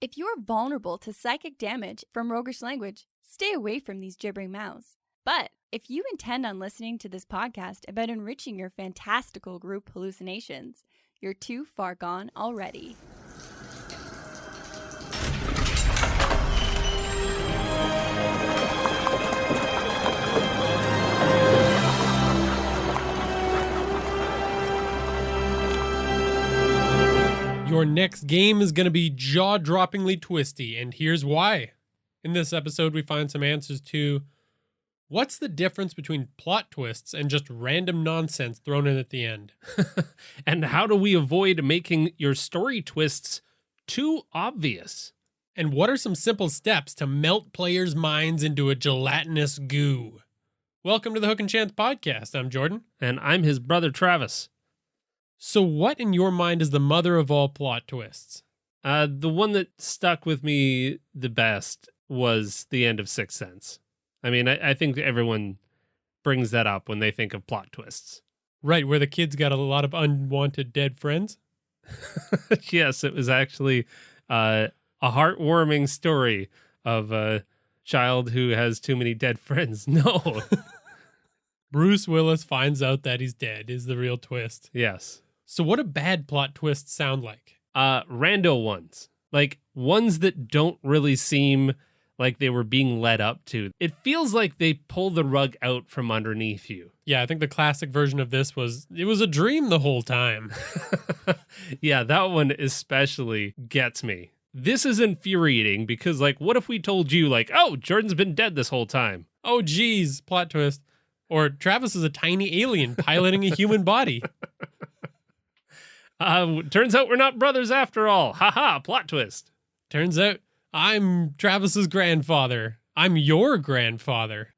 If you're vulnerable to psychic damage from roguish language, stay away from these gibbering mouths. But if you intend on listening to this podcast about enriching your fantastical group hallucinations, you're too far gone already. Your next game is going to be jaw-droppingly twisty, and here's why. In this episode, we find some answers to what's the difference between plot twists and just random nonsense thrown in at the end? And how do we avoid making your story twists too obvious? And what are some simple steps to melt players' minds into a gelatinous goo? Welcome to the Hook and Chance podcast. I'm Jordan. And I'm his brother, Travis. So what in your mind is the mother of all plot twists? The one that stuck with me the best was the end of Sixth Sense. I mean, I think everyone brings that up when they think of plot twists. Right, where the kid's got a lot of unwanted dead friends? Yes, it was actually a heartwarming story of a child who has too many dead friends. No. Bruce Willis finds out that he's dead is the real twist. Yes. So what do bad plot twists sound like? Rando ones. Like ones that don't really seem like they were being led up to. It feels like they pull the rug out from underneath you. Yeah, I think the classic version of this was, it was a dream the whole time. Yeah, that one especially gets me. This is infuriating because, like, what if we told you, like, oh, Jordan's been dead this whole time? Oh, geez, plot twist. Or Travis is a tiny alien piloting a human body. Turns out we're not brothers after all. Haha, plot twist. Turns out I'm Travis's grandfather. I'm your grandfather.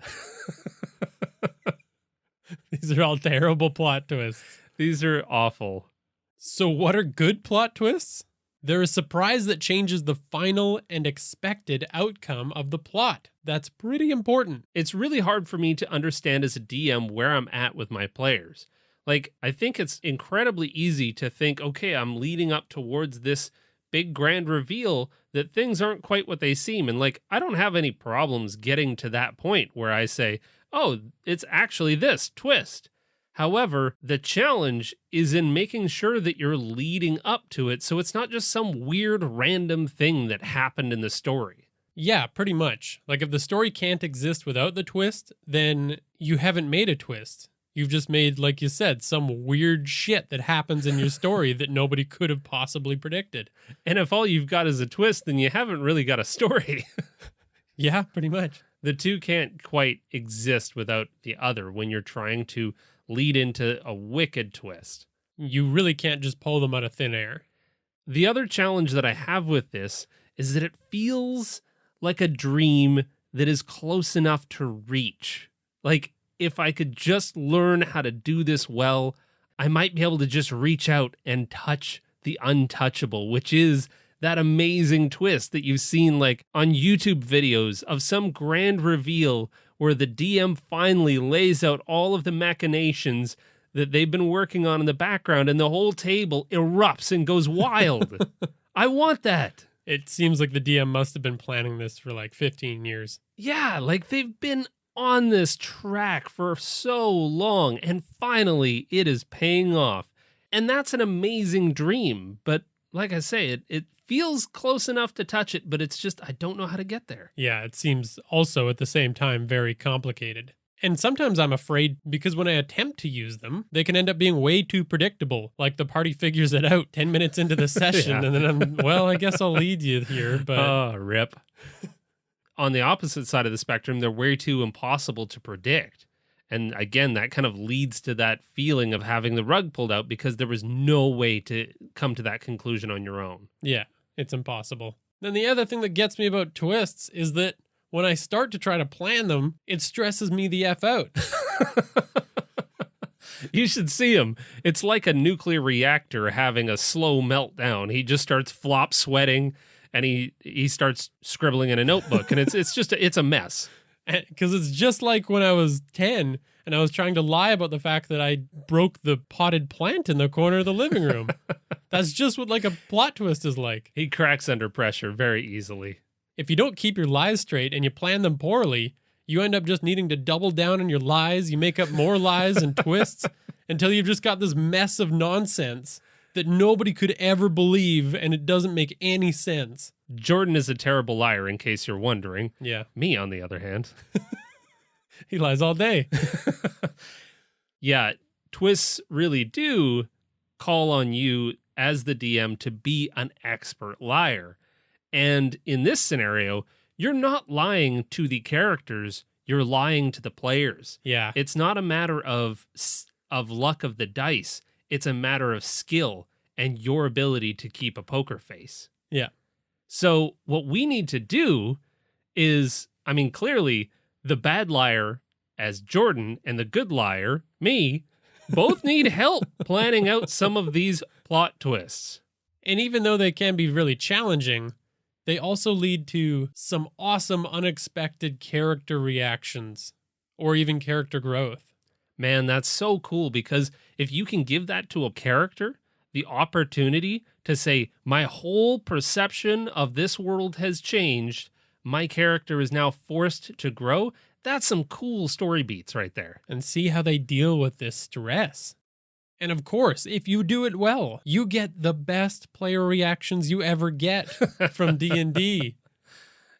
These are all terrible plot twists. These are awful. So what are good plot twists? They're a surprise that changes the final and expected outcome of the plot. That's pretty important. It's really hard for me to understand as a DM where I'm at with my players. Like, I think it's incredibly easy to think, okay, I'm leading up towards this big grand reveal that things aren't quite what they seem. And like, I don't have any problems getting to that point where I say, oh, it's actually this twist. However, the challenge is in making sure that you're leading up to it so it's not just some weird random thing that happened in the story. Yeah, pretty much. Like if the story can't exist without the twist, then you haven't made a twist. You've just made, like you said, some weird shit that happens in your story that nobody could have possibly predicted. And if all you've got is a twist, then you haven't really got a story. Yeah, pretty much. The two can't quite exist without the other when you're trying to lead into a wicked twist. You really can't just pull them out of thin air. The other challenge that I have with this is that it feels like a dream that is close enough to reach. Like, if I could just learn how to do this well, I might be able to just reach out and touch the untouchable, which is that amazing twist that you've seen like on YouTube videos of some grand reveal where the DM finally lays out all of the machinations that they've been working on in the background and the whole table erupts and goes wild. I want that. It seems like the DM must have been planning this for like 15 years. Yeah, like they've been on this track for so long, and finally it is paying off. And that's an amazing dream, but like I say, it feels close enough to touch it, but it's just, I don't know how to get there. Yeah, it seems also at the same time very complicated. And sometimes I'm afraid because when I attempt to use them, they can end up being way too predictable. Like the party figures it out 10 minutes into the session, Yeah. And then I'm, well, I guess I'll lead you here, but... Oh, rip. On the opposite side of the spectrum, they're way too impossible to predict. And again, that kind of leads to that feeling of having the rug pulled out because there was no way to come to that conclusion on your own. Yeah, it's impossible. Then the other thing that gets me about twists is that when I start to try to plan them, it stresses me the F out. You should see him. It's like a nuclear reactor having a slow meltdown. He just starts flop sweating and he starts scribbling in a notebook, and it's a mess. Because it's just like when I was 10, and I was trying to lie about the fact that I broke the potted plant in the corner of the living room. That's just what like a plot twist is like. He cracks under pressure very easily. If you don't keep your lies straight and you plan them poorly, you end up just needing to double down on your lies. You make up more lies and twists until you've just got this mess of nonsense that nobody could ever believe, and it doesn't make any sense. Jordan is a terrible liar, in case you're wondering. Yeah. Me, on the other hand. He lies all day. Yeah, twists really do call on you as the DM to be an expert liar. And in this scenario, you're not lying to the characters, you're lying to the players. Yeah. It's not a matter of luck of the dice. It's a matter of skill and your ability to keep a poker face. Yeah. So what we need to do is, I mean, clearly the bad liar as Jordan and the good liar, me, both need help planning out some of these plot twists. And even though they can be really challenging, they also lead to some awesome, unexpected character reactions or even character growth. Man, that's so cool, because if you can give that to a character, the opportunity to say, my whole perception of this world has changed, my character is now forced to grow, that's some cool story beats right there. And see how they deal with this stress. And of course, if you do it well, you get the best player reactions you ever get from D&D.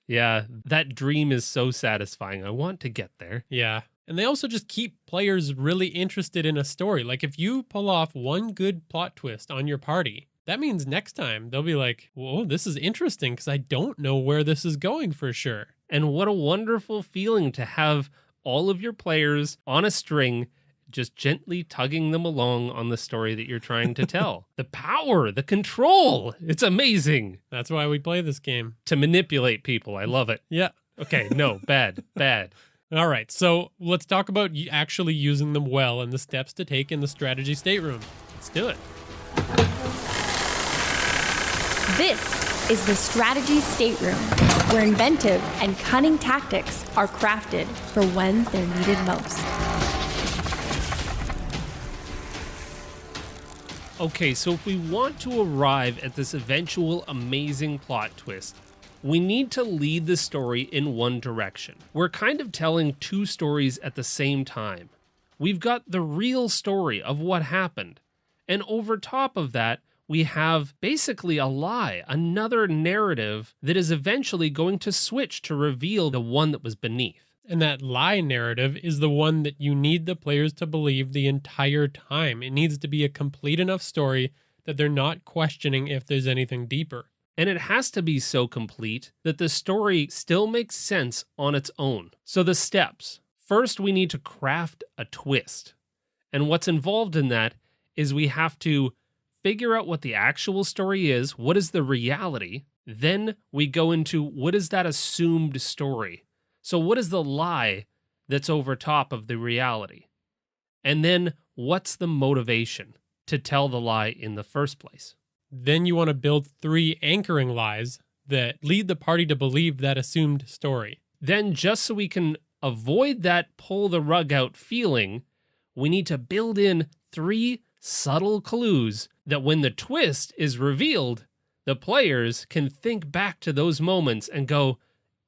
Yeah, that dream is so satisfying. I want to get there. Yeah. And they also just keep players really interested in a story. Like if you pull off one good plot twist on your party, that means next time they'll be like, whoa, this is interesting because I don't know where this is going for sure. And what a wonderful feeling to have all of your players on a string, just gently tugging them along on the story that you're trying to tell. The power, the control, it's amazing. That's why we play this game. To manipulate people, I love it. Yeah. Okay, no, bad. All right, so let's talk about actually using them well and the steps to take in the Strategy Stateroom. Let's do it. This is the Strategy Stateroom, where inventive and cunning tactics are crafted for when they're needed most. Okay, so if we want to arrive at this eventual amazing plot twist, we need to lead the story in one direction. We're kind of telling two stories at the same time. We've got the real story of what happened, and over top of that, we have basically a lie, another narrative that is eventually going to switch to reveal the one that was beneath. And that lie narrative is the one that you need the players to believe the entire time. It needs to be a complete enough story that they're not questioning if there's anything deeper. And it has to be so complete that the story still makes sense on its own. So the steps. First, we need to craft a twist. And what's involved in that is we have to figure out what the actual story is, what is the reality. Then we go into what is that assumed story. So what is the lie that's over top of the reality? And then what's the motivation to tell the lie in the first place? Then you want to build 3 anchoring lies that lead the party to believe that assumed story. Then, just so we can avoid that pull the rug out feeling, we need to build in 3 subtle clues that when the twist is revealed, the players can think back to those moments and go,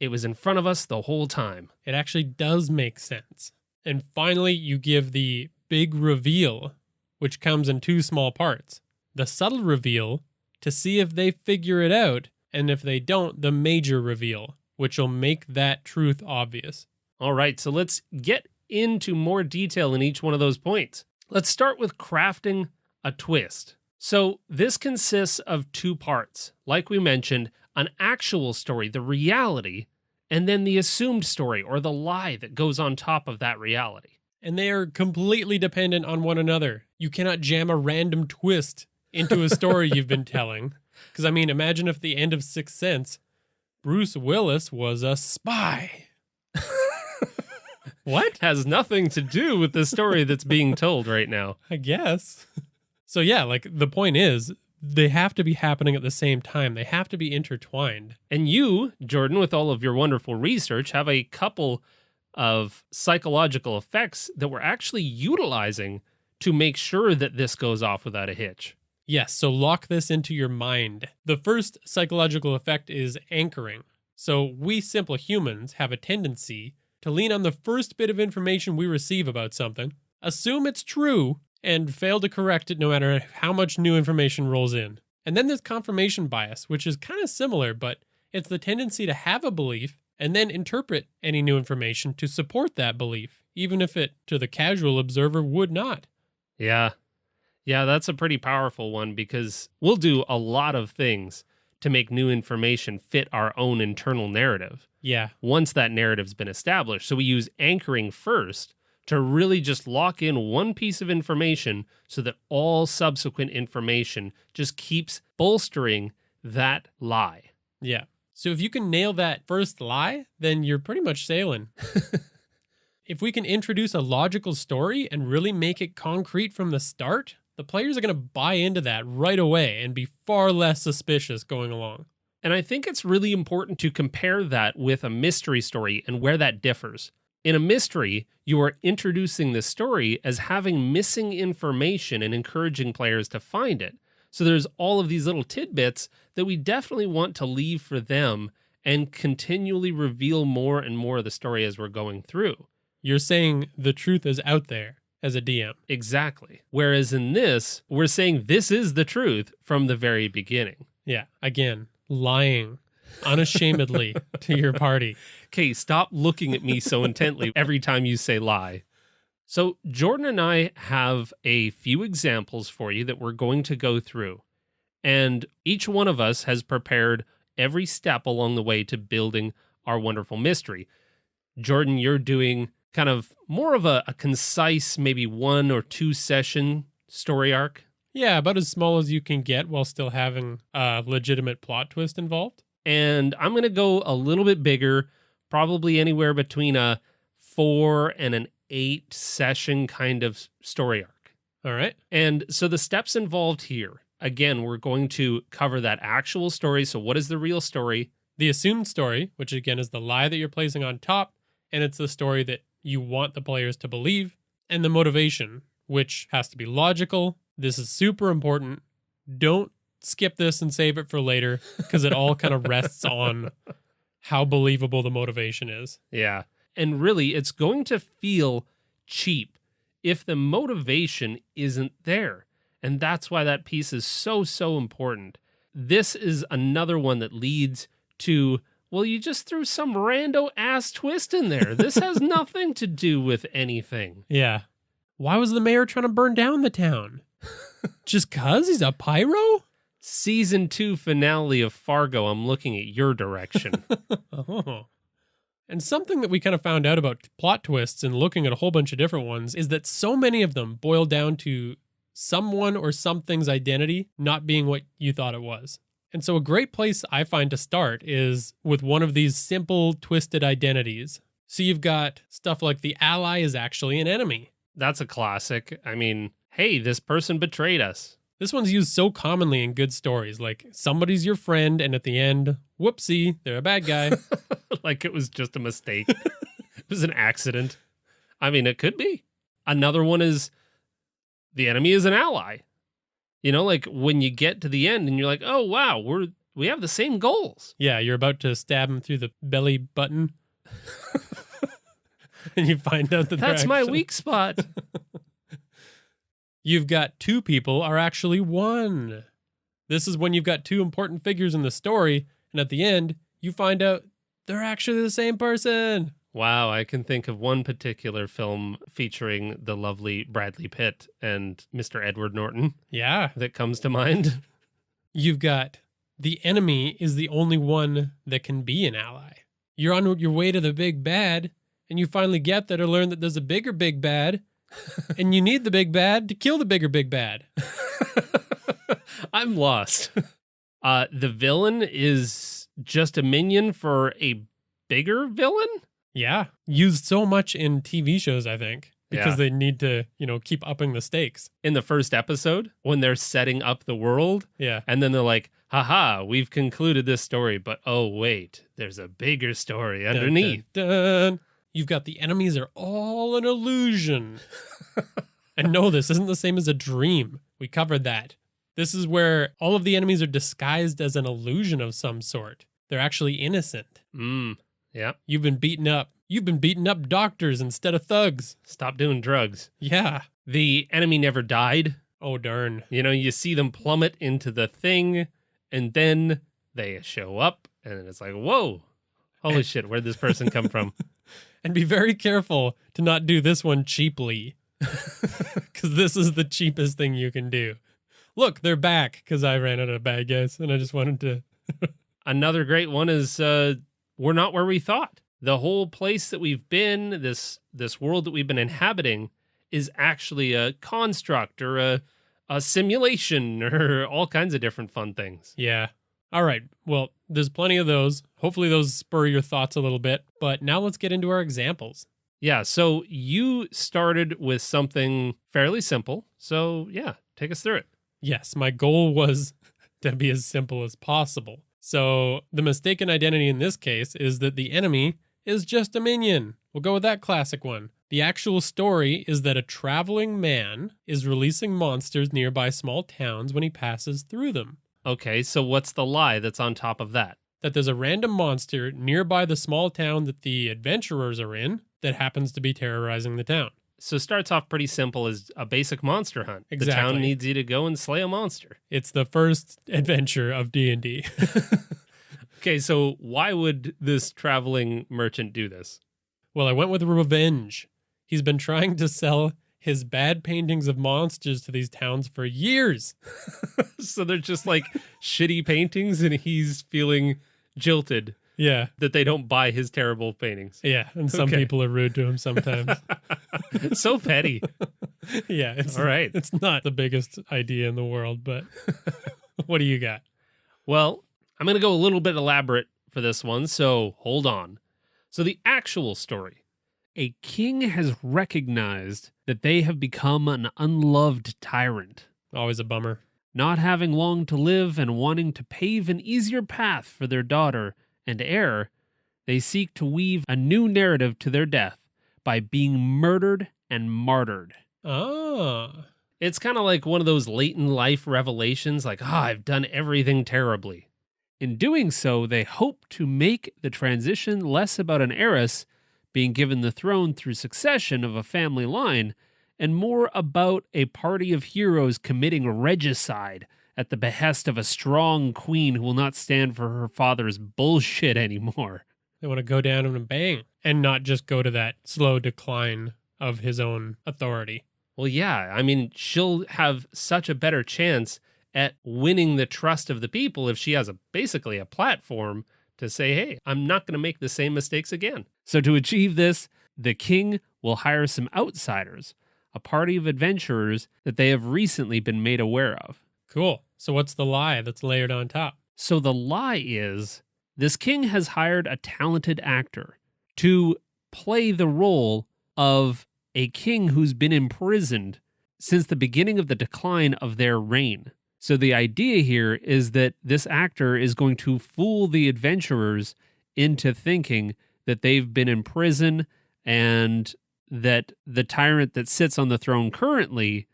it was in front of us the whole time. It actually does make sense. And finally, you give the big reveal, which comes in 2 small parts. The subtle reveal to see if they figure it out, and if they don't, the major reveal, which will make that truth obvious. All right, so let's get into more detail in each one of those points. Let's start with crafting a twist. So this consists of 2 parts. Like we mentioned, an actual story, the reality, and then the assumed story or the lie that goes on top of that reality. And they are completely dependent on one another. You cannot jam a random twist into a story you've been telling. Because, I mean, imagine if the end of Sixth Sense, Bruce Willis was a spy. What? Has nothing to do with the story that's being told right now. I guess. So yeah, like the point is, they have to be happening at the same time. They have to be intertwined. And you, Jordan, with all of your wonderful research, have a couple of psychological effects that we're actually utilizing to make sure that this goes off without a hitch. Yes, so lock this into your mind. The first psychological effect is anchoring. So we simple humans have a tendency to lean on the first bit of information we receive about something, assume it's true, and fail to correct it no matter how much new information rolls in. And then there's confirmation bias, which is kind of similar, but it's the tendency to have a belief and then interpret any new information to support that belief, even if it, to the casual observer, would not. Yeah. Yeah, that's a pretty powerful one because we'll do a lot of things to make new information fit our own internal narrative. Yeah. Once that narrative's been established. So we use anchoring first to really just lock in one piece of information so that all subsequent information just keeps bolstering that lie. Yeah. So if you can nail that first lie, then you're pretty much sailing. If we can introduce a logical story and really make it concrete from the start, the players are going to buy into that right away and be far less suspicious going along. And I think it's really important to compare that with a mystery story and where that differs. In a mystery, you are introducing the story as having missing information and encouraging players to find it. So there's all of these little tidbits that we definitely want to leave for them and continually reveal more and more of the story as we're going through. You're saying the truth is out there as a DM. Exactly. Whereas in this, we're saying this is the truth from the very beginning. Yeah. Again, lying unashamedly to your party. Okay, stop looking at me so intently every time you say lie. So Jordan and I have a few examples for you that we're going to go through. And each one of us has prepared every step along the way to building our wonderful mystery. Jordan, you're doing kind of more of a concise, maybe 1 or 2 session story arc. Yeah, about as small as you can get while still having a legitimate plot twist involved. And I'm going to go a little bit bigger, probably anywhere between a 4 and an 8 session kind of story arc. All right. And so the steps involved here, again, we're going to cover that actual story. So what is the real story? The assumed story, which again is the lie that you're placing on top, and it's the story that you want the players to believe, and the motivation, which has to be logical. This is super important. Don't skip this and save it for later, because it all kind of rests on how believable the motivation is. Yeah. And really, it's going to feel cheap if the motivation isn't there. And that's why that piece is so, so important. This is another one that leads to, well, you just threw some rando ass twist in there. This has nothing to do with anything. Yeah. Why was the mayor trying to burn down the town? Just 'cause he's a pyro? Season 2 finale of Fargo, I'm looking at your direction. Oh. And something that we kind of found out about plot twists and looking at a whole bunch of different ones is that so many of them boil down to someone or something's identity not being what you thought it was. And so a great place I find to start is with one of these simple twisted identities. So you've got stuff like the ally is actually an enemy. That's a classic. I mean, hey, this person betrayed us. This one's used so commonly in good stories, like somebody's your friend and at the end, whoopsie, they're a bad guy. Like it was just a mistake. It was an accident. I mean, it could be. Another one is the enemy is an ally. You know, like when you get to the end and you're like, oh, wow, we have the same goals. Yeah, you're about to stab him through the belly button. And you find out that that's my weak spot. You've got 2 people are actually 1. This is when you've got 2 important figures in the story, and at the end, you find out they're actually the same person. Wow, I can think of one particular film featuring the lovely Bradley Pitt and Mr. Edward Norton. Yeah. That comes to mind. You've got the enemy is the only one that can be an ally. You're on your way to the big bad, and you finally get there to learn that there's a bigger big bad, and you need the big bad to kill the bigger big bad. I'm lost. The villain is just a minion for a bigger villain? Yeah. Used so much in TV shows, I think, because they need to, keep upping the stakes. In the first episode, when they're setting up the world, yeah, and then they're like, haha, we've concluded this story, but oh, wait, there's a bigger story underneath. Dun, dun, dun. you've got the enemies are all an illusion. And no, this isn't the same as a dream. We covered that. This is where all of the enemies are disguised as an illusion of some sort. They're actually innocent. Yeah. You've been beaten up. You've been beating up doctors instead of thugs. Stop doing drugs. Yeah. The enemy never died. Oh, darn. You know, you see them plummet into the thing, and then they show up, and it's like, whoa, holy shit, where'd this person come from? And be very careful to not do this one cheaply. Because this is the cheapest thing you can do. Look, they're back because I ran out of bad guys, and I just wanted to... Another great one is we're not where we thought. The whole place that we've been, this world that we've been inhabiting, is actually a construct or a simulation or all kinds of different fun things. Yeah. All right. Well, there's plenty of those. Hopefully those spur your thoughts a little bit. But now let's get into our examples. Yeah, so you started with something fairly simple. So yeah, take us through it. Yes, my goal was to be as simple as possible. So the mistaken identity in this case is that the enemy is just a minion. We'll go with that classic one. The actual story is that a traveling man is releasing monsters nearby small towns when he passes through them. Okay, so what's the lie that's on top of that? That there's a random monster nearby the small town that the adventurers are in that happens to be terrorizing the town. So starts off pretty simple as a basic monster hunt. Exactly. The town needs you to go and slay a monster. It's the first adventure of D&D. Okay, so why would this traveling merchant do this? Well, I went with revenge. He's been trying to sell his bad paintings of monsters to these towns for years. So they're just like shitty paintings and he's feeling jilted. Yeah. That they don't buy his terrible paintings. Yeah, and some people are rude to him sometimes. So petty. Yeah. All right. It's not the biggest idea in the world, but what do you got? Well, I'm going to go a little bit elaborate for this one, so hold on. So the actual story. A king has recognized that they have become an unloved tyrant. Always a bummer. Not having long to live and wanting to pave an easier path for their daughter and heir, they seek to weave a new narrative to their death by being murdered and martyred. Oh. It's kind of like one of those late in life revelations, like, I've done everything terribly. In doing so, they hope to make the transition less about an heiress being given the throne through succession of a family line, and more about a party of heroes committing regicide at the behest of a strong queen who will not stand for her father's bullshit anymore. They want to go down in a bang and not just go to that slow decline of his own authority. Well, yeah, I mean, she'll have such a better chance at winning the trust of the people if she has basically a platform to say, hey, I'm not going to make the same mistakes again. So to achieve this, the king will hire some outsiders, a party of adventurers that they have recently been made aware of. Cool. So what's the lie that's layered on top? So the lie is, this king has hired a talented actor to play the role of a king who's been imprisoned since the beginning of the decline of their reign. So the idea here is that this actor is going to fool the adventurers into thinking that they've been in prison and that the tyrant that sits on the throne currently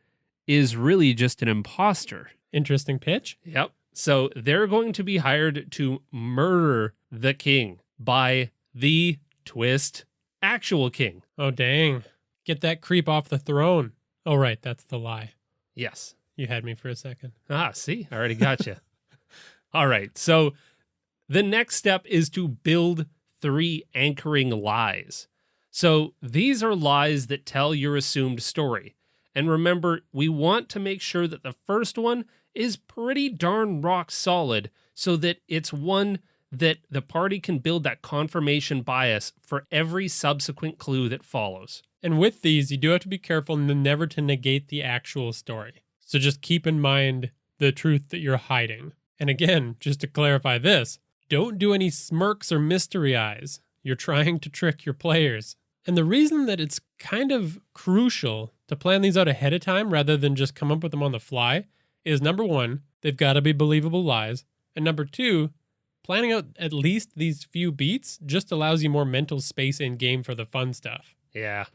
is really just an imposter. Interesting pitch. Yep. So they're going to be hired to murder the king by the twist actual king. Oh, dang. Get that creep off the throne. Oh, right. That's the lie. Yes. You had me for a second. Ah, see, I already got you. All right. So the next step is to build 3 anchoring lies. So these are lies that tell your assumed story. And remember, we want to make sure that the first one is pretty darn rock solid so that it's one that the party can build that confirmation bias for every subsequent clue that follows. And with these, you do have to be careful never to negate the actual story. So just keep in mind the truth that you're hiding. And again, just to clarify this, don't do any smirks or mystery eyes. You're trying to trick your players. And the reason that it's kind of crucial to plan these out ahead of time rather than just come up with them on the fly is number 1, they've got to be believable lies. And number 2, planning out at least these few beats just allows you more mental space in game for the fun stuff. Yeah.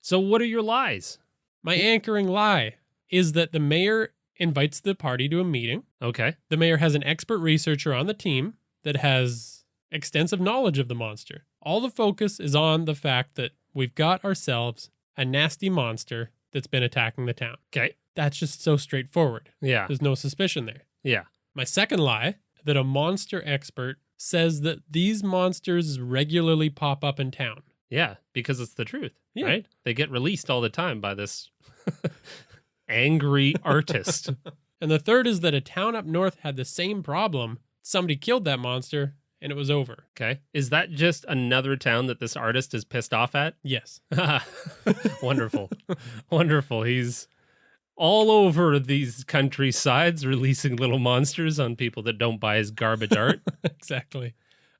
So what are your lies? My anchoring lie is that the mayor invites the party to a meeting. Okay. The mayor has an expert researcher on the team that has extensive knowledge of the monster. All the focus is on the fact that we've got ourselves a nasty monster that's been attacking the town. Okay. That's just so straightforward. Yeah. There's no suspicion there. Yeah. My second lie, that a monster expert says that these monsters regularly pop up in town. Yeah, because it's the truth, Yeah. right? They get released all the time by this angry artist. And the third is that a town up north had the same problem. Somebody killed that monster, and it was over. Okay. Is that just another town that this artist is pissed off at? Yes. Wonderful. Wonderful. He's all over these countrysides releasing little monsters on people that don't buy his garbage art. Exactly.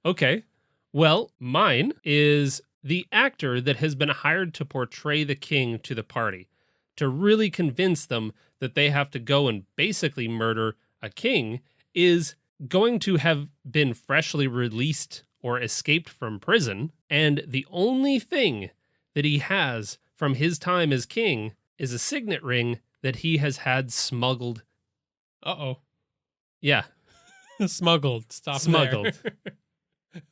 Okay. Well, mine is the actor that has been hired to portray the king to the party, to really convince them that they have to go and basically murder a king, is going to have been freshly released or escaped from prison, and the only thing that he has from his time as king is a signet ring that he has had smuggled. Uh-oh. Yeah. Smuggled. Stop Smuggled. there.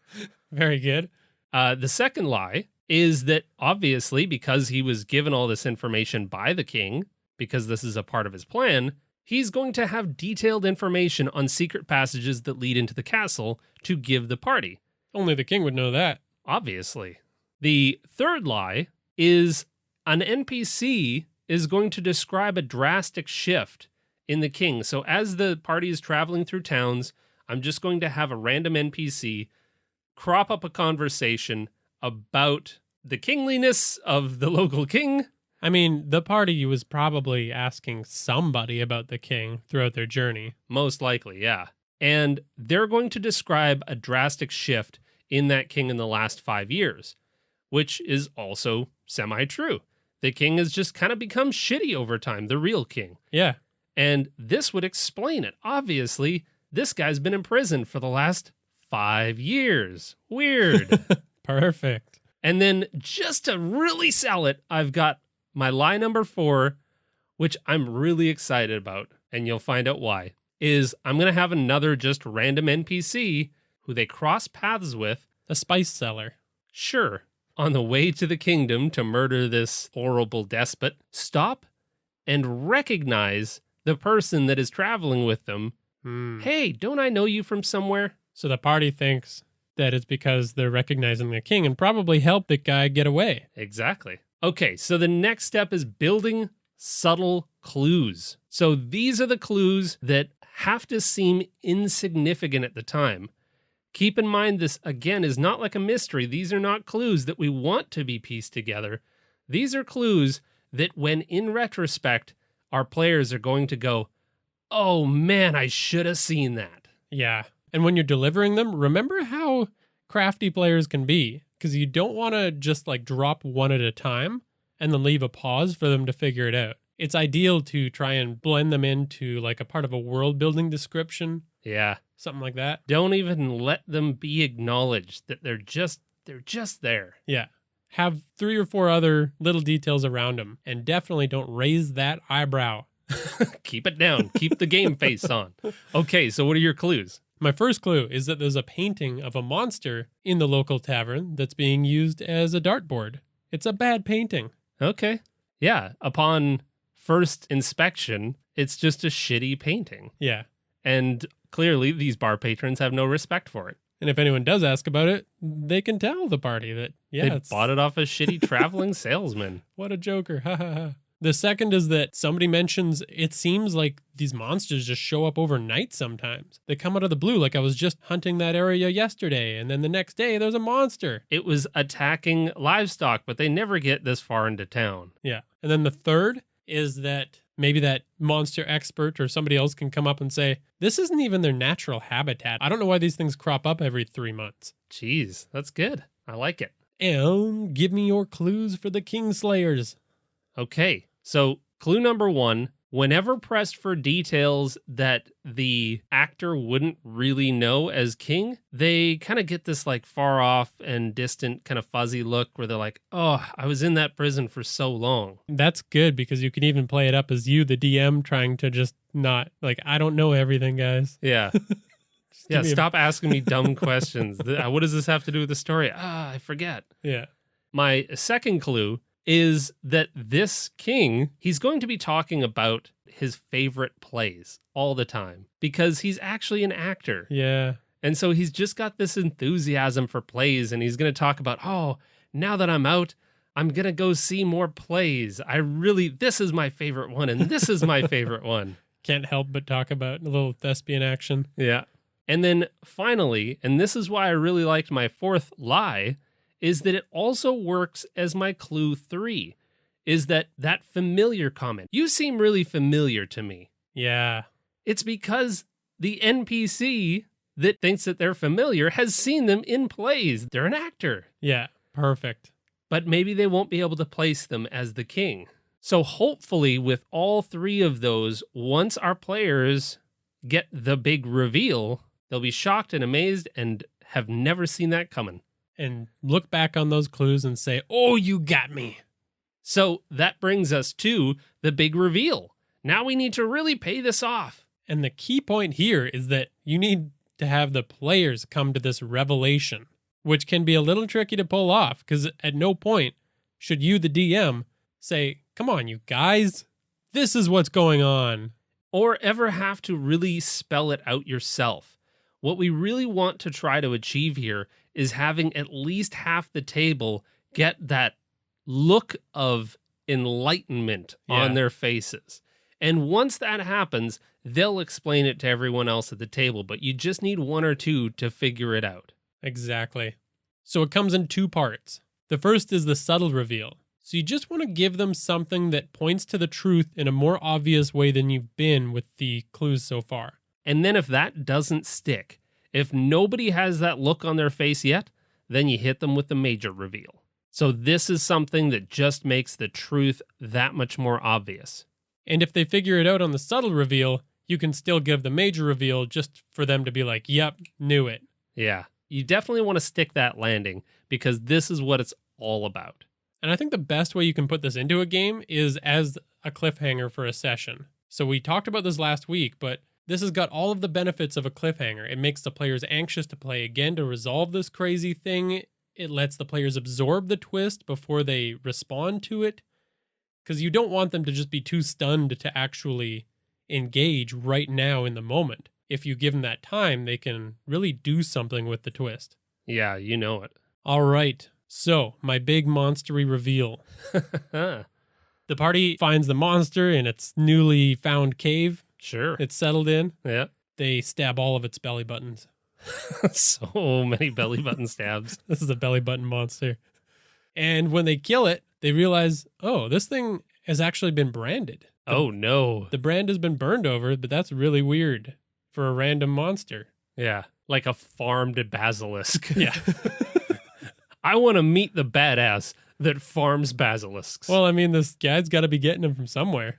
Very good. The second lie is that obviously, because he was given all this information by the king, because this is a part of his plan, he's going to have detailed information on secret passages that lead into the castle to give the party. Only the king would know that. Obviously. The third lie is an NPC is going to describe a drastic shift in the king. So as the party is traveling through towns, I'm just going to have a random NPC crop up a conversation about the kingliness of the local king. I mean, the party was probably asking somebody about the king throughout their journey. Most likely, yeah. And they're going to describe a drastic shift in that king in the last 5 years, which is also semi-true. The king has just kind of become shitty over time, the real king. Yeah. And this would explain it. Obviously, this guy's been in prison for the last 5 years. Weird. Perfect. And then just to really sell it, I've got my lie number 4, which I'm really excited about, and you'll find out why, is I'm going to have another just random NPC who they cross paths with. A spice seller. Sure. On the way to the kingdom to murder this horrible despot, stop and recognize the person that is traveling with them. Hey, don't I know you from somewhere? So the party thinks that it's because they're recognizing the king and probably help the guy get away. Exactly. Okay, so the next step is building subtle clues. So these are the clues that have to seem insignificant at the time. Keep in mind, this, again, is not like a mystery. These are not clues that we want to be pieced together. These are clues that, when in retrospect, our players are going to go, oh man, I should have seen that. Yeah. And when you're delivering them, remember how crafty players can be, because you don't want to just like drop one at a time and then leave a pause for them to figure it out. It's ideal to try and blend them into like a part of a world building description. Yeah. Something like that. Don't even let them be acknowledged that they're just there. Yeah. Have 3 or 4 other little details around them, and definitely don't raise that eyebrow. Keep it down. Keep the game face on. Okay, so what are your clues? My first clue is that there's a painting of a monster in the local tavern that's being used as a dartboard. It's a bad painting. Okay. Yeah, upon first inspection, it's just a shitty painting. Yeah. And clearly, these bar patrons have no respect for it. And if anyone does ask about it, they can tell the party that, yeah, They bought it off a shitty traveling salesman. What a joker. Ha ha ha. The second is that somebody mentions it seems like these monsters just show up overnight sometimes. They come out of the blue, like I was just hunting that area yesterday, and then the next day there's a monster. It was attacking livestock, but they never get this far into town. Yeah. And then the third is that maybe that monster expert or somebody else can come up and say, this isn't even their natural habitat. I don't know why these things crop up every 3 months. Jeez, that's good. I like it. And give me your clues for the Kingslayers. Okay, so clue number 1 whenever pressed for details that the actor wouldn't really know as king, they kind of get this like far off and distant kind of fuzzy look where they're like, oh, I was in that prison for so long. That's good because you can even play it up as you, the DM, trying to just not, like, I don't know everything, guys. Yeah. Yeah, stop asking me dumb questions. What does this have to do with the story? I forget. Yeah. My second clue is that this king, he's going to be talking about his favorite plays all the time because he's actually an actor. Yeah. And so he's just got this enthusiasm for plays, and he's going to talk about, oh, now that I'm out, I'm going to go see more plays. This is my favorite one, and this is my favorite one. Can't help but talk about a little thespian action. Yeah. And then finally, and this is why I really liked my fourth lie, is that it also works as my clue 3, is that familiar comment. You seem really familiar to me. Yeah. It's because the NPC that thinks that they're familiar has seen them in plays. They're an actor. Yeah. Perfect. But maybe they won't be able to place them as the king. So hopefully with all 3 of those, once our players get the big reveal, they'll be shocked and amazed and have never seen that coming. And look back on those clues and say, oh, you got me. So that brings us to the big reveal. Now we need to really pay this off. And the key point here is that you need to have the players come to this revelation, which can be a little tricky to pull off because at no point should you, the DM, say, come on, you guys, this is what's going on. Or ever have to really spell it out yourself. What we really want to try to achieve here is having at least half the table get that look of enlightenment on their faces. And once that happens, they'll explain it to everyone else at the table, but you just need 1 or 2 to figure it out. Exactly. So it comes in 2 parts. The first is the subtle reveal. So you just want to give them something that points to the truth in a more obvious way than you've been with the clues so far. And then if that doesn't stick, if nobody has that look on their face yet, then you hit them with the major reveal. So this is something that just makes the truth that much more obvious. And if they figure it out on the subtle reveal, you can still give the major reveal just for them to be like, yep, knew it. Yeah, you definitely want to stick that landing because this is what it's all about. And I think the best way you can put this into a game is as a cliffhanger for a session. So we talked about this last week, but this has got all of the benefits of a cliffhanger. It makes the players anxious to play again to resolve this crazy thing. It lets the players absorb the twist before they respond to it. Because you don't want them to just be too stunned to actually engage right now in the moment. If you give them that time, they can really do something with the twist. Yeah, you know it. All right. So, my big monstery reveal. The party finds the monster in its newly found cave. Sure. It's settled in. Yeah. They stab all of its belly buttons. So many belly button stabs. This is a belly button monster. And when they kill it, they realize, oh, this thing has actually been branded. Oh, no. The brand has been burned over, but that's really weird for a random monster. Yeah. Like a farmed basilisk. Yeah. I want to meet the badass that farms basilisks. Well, I mean, this guy's got to be getting them from somewhere.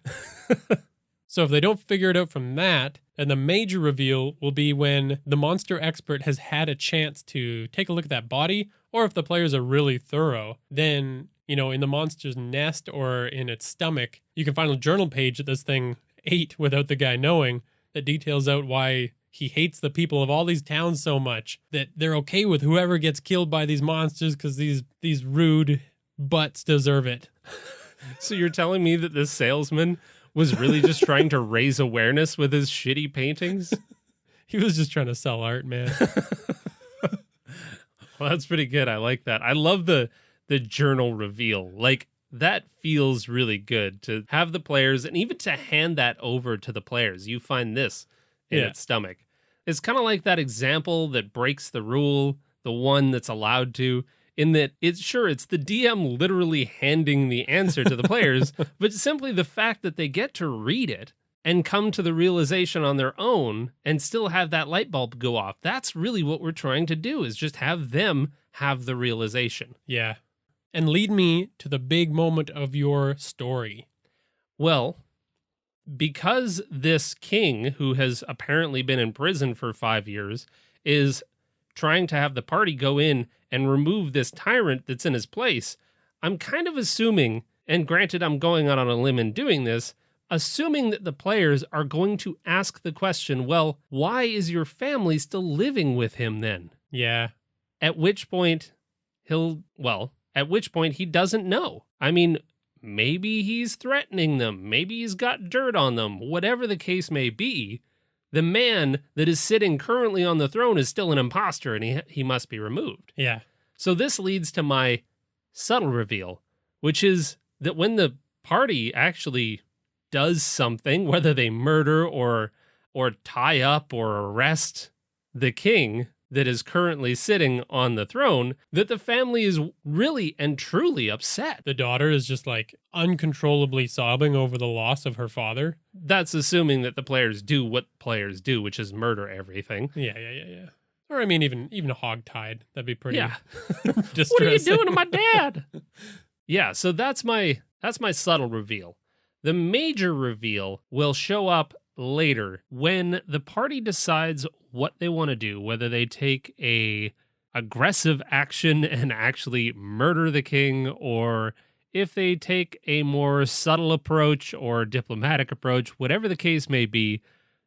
So if they don't figure it out from that, then the major reveal will be when the monster expert has had a chance to take a look at that body, or if the players are really thorough, then, in the monster's nest or in its stomach, you can find a journal page that this thing ate without the guy knowing that details out why he hates the people of all these towns so much that they're okay with whoever gets killed by these monsters because these rude butts deserve it. So you're telling me that this salesman was really just trying to raise awareness with his shitty paintings? He was just trying to sell art, man. Well, that's pretty good. I like that. I love the journal reveal. Like, that feels really good to have the players and even to hand that over to the players. You find this in its stomach. It's kind of like that example that breaks the rule, the one that's allowed to, in that it's the DM literally handing the answer to the players, but simply the fact that they get to read it and come to the realization on their own and still have that light bulb go off. That's really what we're trying to do, is just have them have the realization. Yeah. And lead me to the big moment of your story. Well, because this king, who has apparently been in prison for 5 years, is trying to have the party go in and remove this tyrant that's in his place, I'm kind of assuming, and granted I'm going out on a limb in doing this, assuming that the players are going to ask the question, well, why is your family still living with him then? Yeah. At which point he doesn't know. I mean, maybe he's threatening them. Maybe he's got dirt on them. Whatever the case may be, the man that is sitting currently on the throne is still an imposter, and he must be removed. Yeah. So this leads to my subtle reveal, which is that when the party actually does something, whether they murder or tie up or arrest the king that is currently sitting on the throne, that the family is really and truly upset. The daughter is just like uncontrollably sobbing over the loss of her father. That's assuming that the players do what players do, which is murder everything. Yeah. Or I mean, even hogtied. That'd be pretty. Yeah. distressing. What are you doing to my dad? Yeah. So that's my subtle reveal. The major reveal will show up later when the party decides what they want to do, whether they take a aggressive action and actually murder the king, or if they take a more subtle approach or diplomatic approach, whatever the case may be,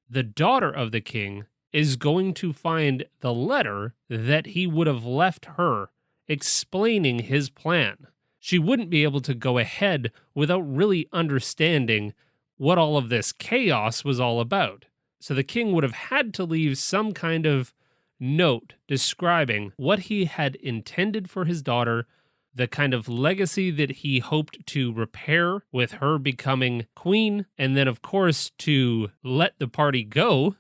the daughter of the king is going to find the letter that he would have left her explaining his plan. She wouldn't be able to go ahead without really understanding what all of this chaos was all about. So the king would have had to leave some kind of note describing what he had intended for his daughter, the kind of legacy that he hoped to repair with her becoming queen, and then, of course, to let the party go.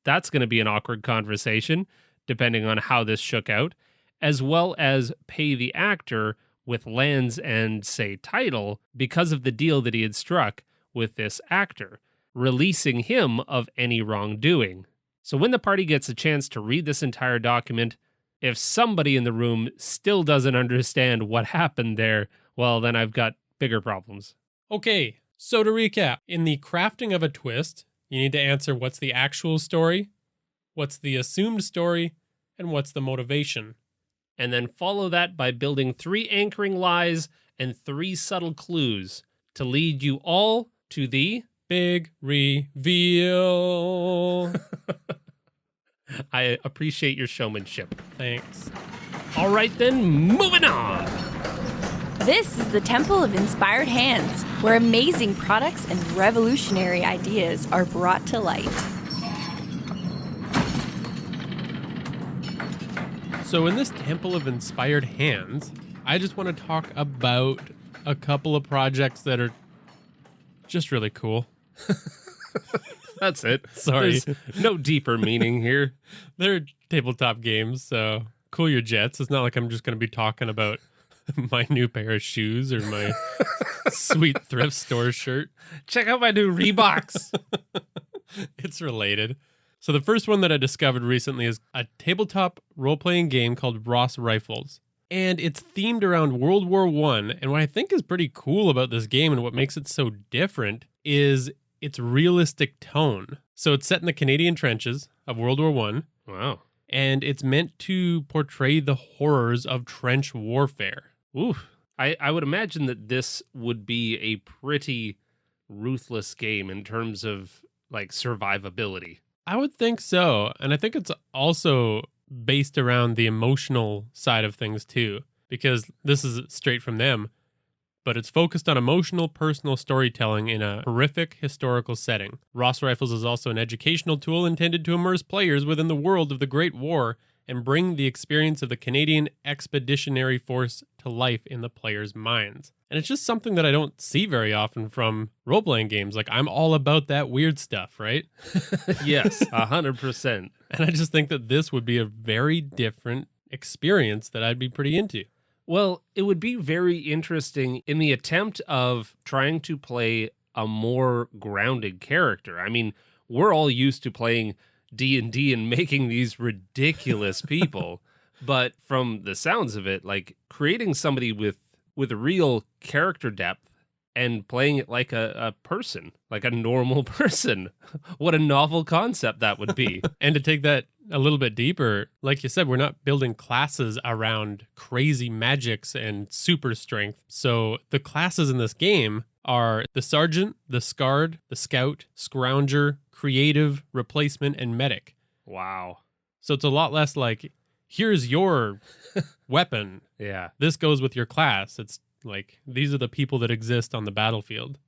That's going to be an awkward conversation, depending on how this shook out, as well as pay the actor with lands and, say, title because of the deal that he had struck with this actor, releasing him of any wrongdoing. So when the party gets a chance to read this entire document, if somebody in the room still doesn't understand what happened there, well, then I've got bigger problems. Okay, so to recap, in the crafting of a twist, you need to answer what's the actual story, what's the assumed story, and what's the motivation. And then follow that by building 3 anchoring lies and 3 subtle clues to lead you all to the big reveal. I appreciate your showmanship. Thanks. All right, then, moving on. This is the Temple of Inspired Hands, where amazing products and revolutionary ideas are brought to light. So in this Temple of Inspired Hands, I just want to talk about a couple of projects that are just really cool. That's it. Sorry. There's no deeper meaning here. They're tabletop games, so cool your jets. It's not like I'm just going to be talking about my new pair of shoes or my sweet thrift store shirt. Check out my new Reeboks. It's related. So the first one that I discovered recently is a tabletop role-playing game called Ross Rifles. And it's themed around World War I. And what I think is pretty cool about this game and what makes it so different is its realistic tone. So it's set in the Canadian trenches of World War I. Wow. And it's meant to portray the horrors of trench warfare. Oof. I would imagine that this would be a pretty ruthless game in terms of, like, survivability. I would think so. And I think it's also based around the emotional side of things too, because this is straight from them, but it's focused on emotional, personal storytelling in a horrific historical setting. Ross Rifles is also an educational tool intended to immerse players within the world of the Great War and bring the experience of the Canadian Expeditionary Force to life in the players' minds. And it's just something that I don't see very often from role-playing games. Like, I'm all about that weird stuff, right? Yes, 100%. And I just think that this would be a very different experience that I'd be pretty into. Well, it would be very interesting in the attempt of trying to play a more grounded character. I mean, we're all used to playing D&D and making these ridiculous people, but from the sounds of it, like, creating somebody with real character depth and playing it like a person, like a normal person. What a novel concept that would be. And to take that a little bit deeper, like you said, we're not building classes around crazy magics and super strength. So the classes in this game are the Sergeant, the Scarred, the Scout, Scrounger, Creative, Replacement, and Medic. Wow. So it's a lot less like, here's your weapon. Yeah. This goes with your class. It's like, these are the people that exist on the battlefield.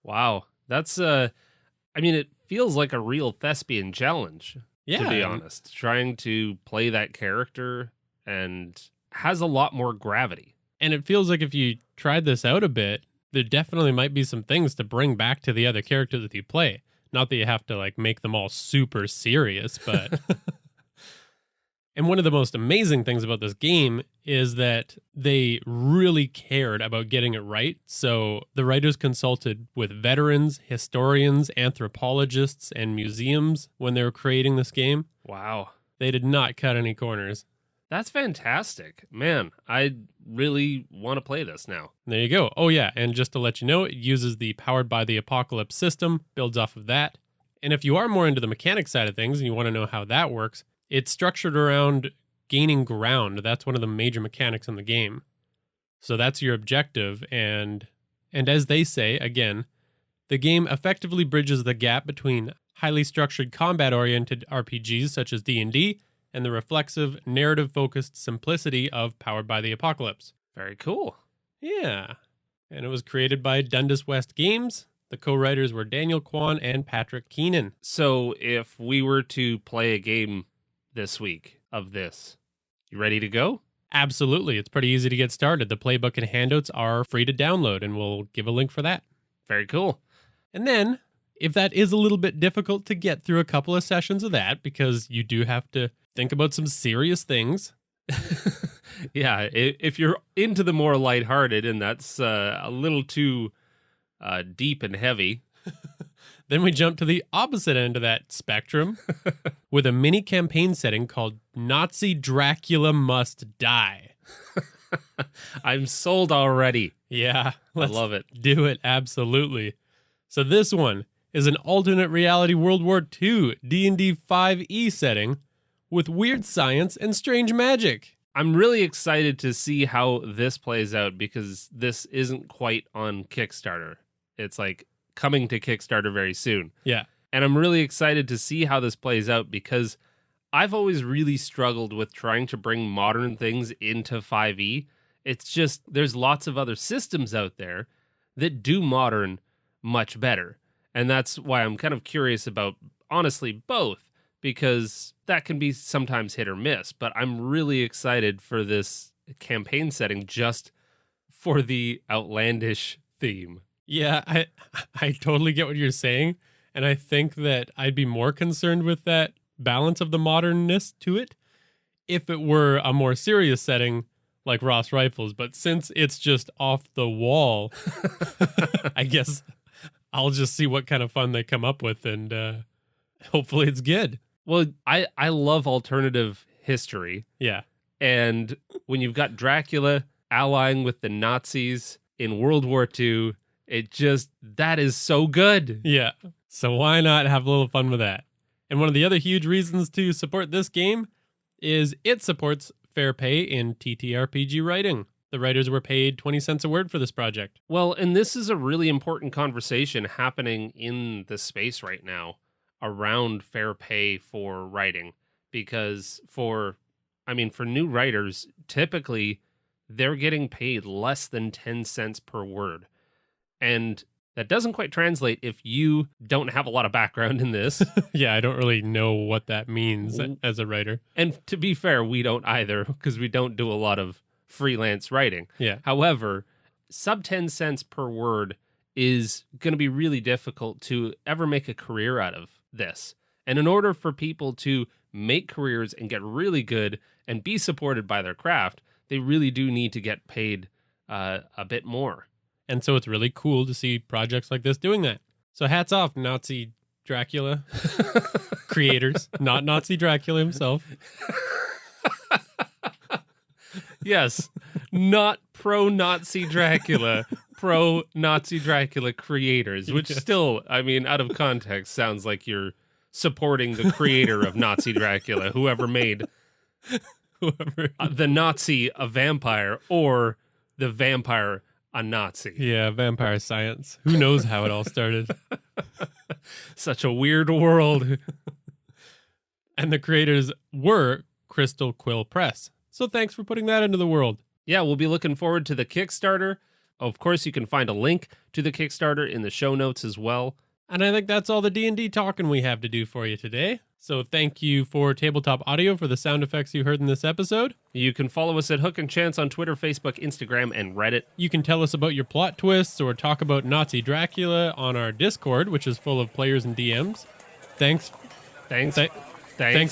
Wow. That's, it feels like a real thespian challenge, Yeah. to be honest. Trying to play that character and has a lot more gravity. And it feels like if you tried this out a bit, there definitely might be some things to bring back to the other characters that you play. Not that you have to like make them all super serious, but... And one of the most amazing things about this game is that they really cared about getting it right. So the writers consulted with veterans, historians, anthropologists, and museums when they were creating this game. Wow. They did not cut any corners. That's fantastic. Man, I really want to play this now. There you go. Oh, yeah. And just to let you know, it uses the Powered by the Apocalypse system, builds off of that. And if you are more into the mechanics side of things and you want to know how that works, it's structured around gaining ground. That's one of the major mechanics in the game. So that's your objective. And as they say, again, the game effectively bridges the gap between highly structured combat-oriented RPGs such as D&D and the reflexive, narrative-focused simplicity of Powered by the Apocalypse. Very cool. Yeah. And it was created by Dundas West Games. The co-writers were Daniel Kwan and Patrick Keenan. So if we were to play a game this week of this, you ready to go? Absolutely. It's pretty easy to get started. The playbook and handouts are free to download, and we'll give a link for that. Very cool. And then, if that is a little bit difficult to get through a couple of sessions of that, because you do have to think about some serious things. Yeah, if you're into the more lighthearted and that's a little too deep and heavy, then we jump to the opposite end of that spectrum with a mini campaign setting called Nazi Dracula Must Die. I'm sold already. Yeah, I love it. Do it, absolutely. So this one is an alternate reality World War II D&D 5e setting with weird science and strange magic. I'm really excited to see how this plays out because this isn't quite on Kickstarter. It's like coming to Kickstarter very soon. Yeah. And I'm really excited to see how this plays out because I've always really struggled with trying to bring modern things into 5e. It's just, there's lots of other systems out there that do modern much better. And that's why I'm kind of curious about, honestly, both, because that can be sometimes hit or miss. But I'm really excited for this campaign setting just for the outlandish theme. Yeah, I totally get what you're saying. And I think that I'd be more concerned with that balance of the modernness to it if it were a more serious setting like Ross Rifles. But since it's just off the wall, I guess I'll just see what kind of fun they come up with, and hopefully it's good. Well, I love alternative history. Yeah. And when you've got Dracula allying with the Nazis in World War II, that is so good. Yeah. So why not have a little fun with that? And one of the other huge reasons to support this game is it supports fair pay in TTRPG writing. The writers were paid 20 cents a word for this project. Well, and this is a really important conversation happening in the space right now around fair pay for writing. Because for new writers, typically they're getting paid less than 10 cents per word. And that doesn't quite translate if you don't have a lot of background in this. Yeah, I don't really know what that means as a writer. And to be fair, we don't either, because we don't do a lot of freelance writing. Yeah. However, sub 10 cents per word is going to be really difficult to ever make a career out of this. And in order for people to make careers and get really good and be supported by their craft, they really do need to get paid a bit more. And so it's really cool to see projects like this doing that. So hats off, Nazi Dracula creators, not Nazi Dracula himself. Yes, not pro-Nazi Dracula, pro-Nazi Dracula creators, which still, I mean, out of context, sounds like you're supporting the creator of Nazi Dracula, whoever made the Nazi a vampire or the vampire a Nazi. Yeah, vampire science. Who knows how it all started? Such a weird world. And the creators were Crystal Quill Press. So thanks for putting that into the world. Yeah, we'll be looking forward to the Kickstarter. Of course, you can find a link to the Kickstarter in the show notes as well. And I think that's all the D&D talking we have to do for you today. So thank you for Tabletop Audio for the sound effects you heard in this episode. You can follow us at Hook and Chance on Twitter, Facebook, Instagram, and Reddit. You can tell us about your plot twists or talk about Nazi Dracula on our Discord, which is full of players and DMs. Thanks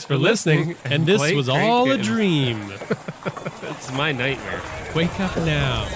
for listening. And this was all a dream. It's my nightmare. Wake up now.